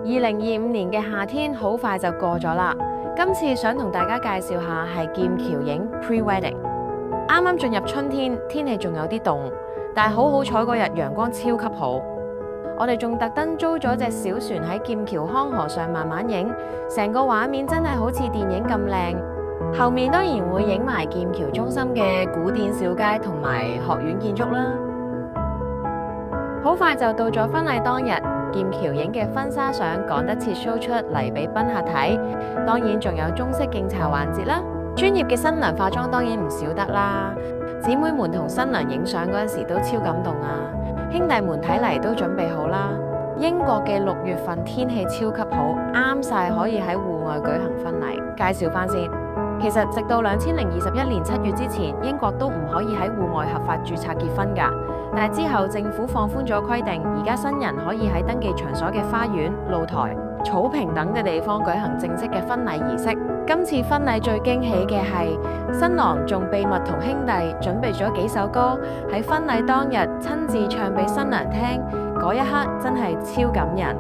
2025年嘅夏天好快就過咗啦，今次想同大家介紹下係劍橋影 Pre-Wedding。啱啱進入春天，天氣仲有啲凍，但係好彩嗰日陽光超級好。我哋仲特登租咗隻小船喺劍橋康河上慢慢影，成個畫面真係好似電影咁靚。後面當然會影埋劍橋中心嘅古典小街同埋學院建築啦。好快就到咗婚禮當日，劍橋影嘅婚紗相趕得切 show 出嚟俾賓客睇，當然仲有中式敬茶環節啦。專業嘅新娘化妝當然唔少得啦，姊妹們同新娘影相嗰陣時都超感動啊！兄弟們睇嚟都準備好啦。英國嘅6月份天氣超級好，啱晒可以喺戶外舉行婚禮。介紹翻先，其實直到2021年7月之前，英國都唔可以喺戶外合法註冊結婚㗎。但係之後政府放寬咗規定，而家新人可以喺登記場所嘅花園、露台、草坪等嘅地方舉行正式嘅婚禮儀式。今次婚禮最驚喜嘅係新郎仲秘密同兄弟準備咗幾首歌，喺婚禮當日親自唱俾新娘聽，嗰一刻真係超感人。